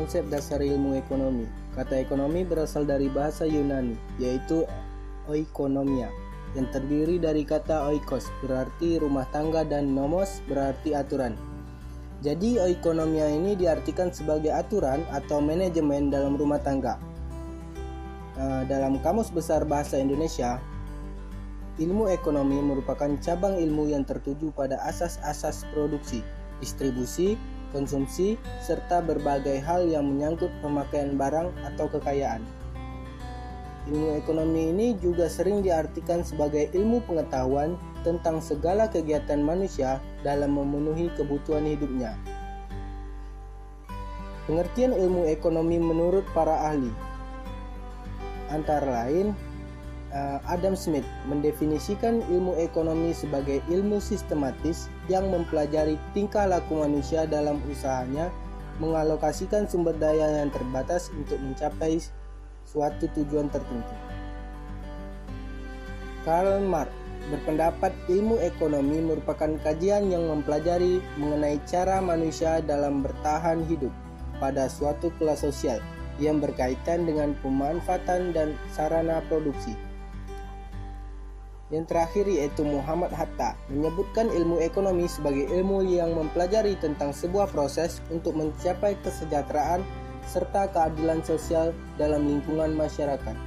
konsep dasar ilmu ekonomi. Kata ekonomi berasal dari bahasa Yunani, yaitu oikonomia, yang terdiri dari kata oikos, berarti rumah tangga, dan nomos, berarti aturan. Jadi oikonomia ini diartikan sebagai aturan atau manajemen dalam rumah tangga. Dalam Kamus Besar Bahasa Indonesia, ilmu ekonomi merupakan cabang ilmu yang tertuju pada asas-asas produksi, distribusi, konsumsi, serta berbagai hal yang menyangkut pemakaian barang atau kekayaan. Ilmu ekonomi ini juga sering diartikan sebagai ilmu pengetahuan tentang segala kegiatan manusia dalam memenuhi kebutuhan hidupnya. Pengertian ilmu ekonomi menurut para ahli antara lain, Adam Smith mendefinisikan ilmu ekonomi sebagai ilmu sistematis yang mempelajari tingkah laku manusia dalam usahanya mengalokasikan sumber daya yang terbatas untuk mencapai suatu tujuan tertentu. Karl Marx berpendapat ilmu ekonomi merupakan kajian yang mempelajari mengenai cara manusia dalam bertahan hidup pada suatu kelas sosial yang berkaitan dengan pemanfaatan dan sarana produksi. Yang terakhir yaitu Muhammad Hatta menyebutkan ilmu ekonomi sebagai ilmu yang mempelajari tentang sebuah proses untuk mencapai kesejahteraan serta keadilan sosial dalam lingkungan masyarakat.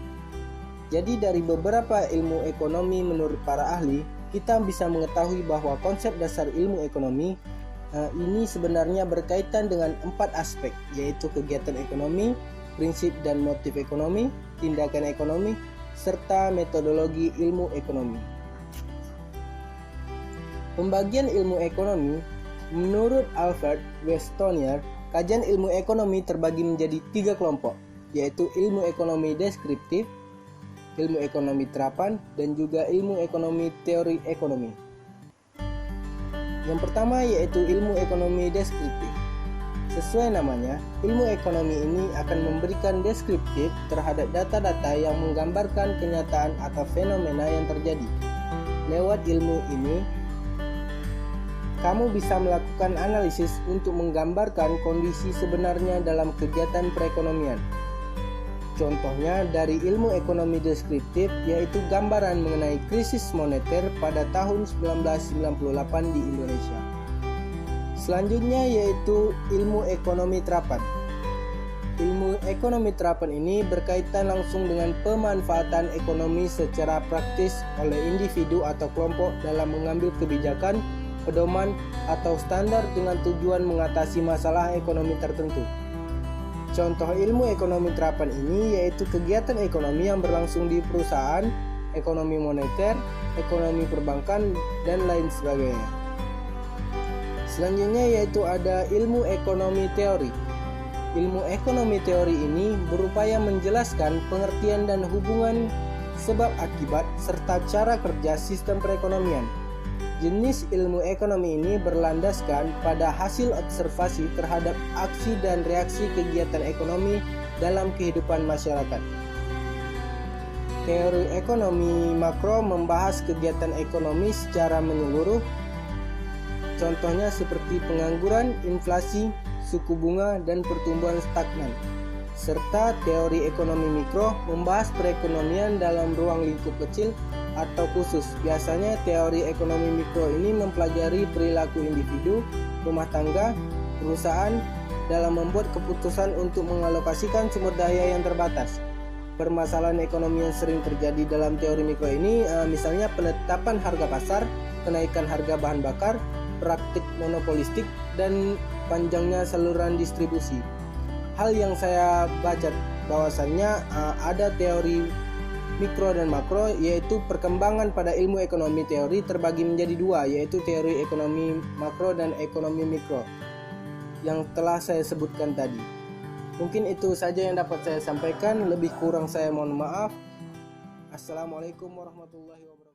Jadi dari beberapa ilmu ekonomi menurut para ahli, kita bisa mengetahui bahwa konsep dasar ilmu ekonomi ini sebenarnya berkaitan dengan 4 aspek, yaitu kegiatan ekonomi, prinsip dan motif ekonomi, tindakan ekonomi, serta metodologi ilmu ekonomi. Pembagian ilmu ekonomi menurut Albert Westonyer, kajian ilmu ekonomi terbagi menjadi 3 kelompok, yaitu ilmu ekonomi deskriptif, ilmu ekonomi terapan, dan juga ilmu ekonomi teori ekonomi. Yang pertama yaitu ilmu ekonomi deskriptif. Sesuai namanya, ilmu ekonomi ini akan memberikan deskriptif terhadap data-data yang menggambarkan kenyataan atau fenomena yang terjadi. Lewat ilmu ini, kamu bisa melakukan analisis untuk menggambarkan kondisi sebenarnya dalam kegiatan perekonomian. Contohnya dari ilmu ekonomi deskriptif yaitu gambaran mengenai krisis moneter pada tahun 1998 di Indonesia. Selanjutnya yaitu ilmu ekonomi terapan. Ilmu ekonomi terapan ini berkaitan langsung dengan pemanfaatan ekonomi secara praktis oleh individu atau kelompok dalam mengambil kebijakan, pedoman, atau standar dengan tujuan mengatasi masalah ekonomi tertentu. Contoh ilmu ekonomi terapan ini yaitu kegiatan ekonomi yang berlangsung di perusahaan, ekonomi moneter, ekonomi perbankan, dan lain sebagainya. Selanjutnya yaitu ada ilmu ekonomi teori. Ilmu ekonomi teori ini berupaya menjelaskan pengertian dan hubungan sebab akibat serta cara kerja sistem perekonomian. Jenis ilmu ekonomi ini berlandaskan pada hasil observasi terhadap aksi dan reaksi kegiatan ekonomi dalam kehidupan masyarakat. Teori ekonomi makro membahas kegiatan ekonomi secara menyeluruh. Contohnya seperti pengangguran, inflasi, suku bunga, dan pertumbuhan stagnan. Serta teori ekonomi mikro membahas perekonomian dalam ruang lingkup kecil atau khusus. Biasanya teori ekonomi mikro ini mempelajari perilaku individu, rumah tangga, perusahaan dalam membuat keputusan untuk mengalokasikan sumber daya yang terbatas. Permasalahan ekonomi yang sering terjadi dalam teori mikro ini misalnya penetapan harga pasar, kenaikan harga bahan bakar, praktik monopolistik, dan panjangnya saluran distribusi. Hal yang saya baca bahwasannya ada teori mikro dan makro, yaitu perkembangan pada ilmu ekonomi teori terbagi menjadi 2, yaitu teori ekonomi makro dan ekonomi mikro yang telah saya sebutkan tadi. Mungkin itu saja yang dapat saya sampaikan, lebih kurang saya mohon maaf. Assalamualaikum warahmatullahi wabarakatuh.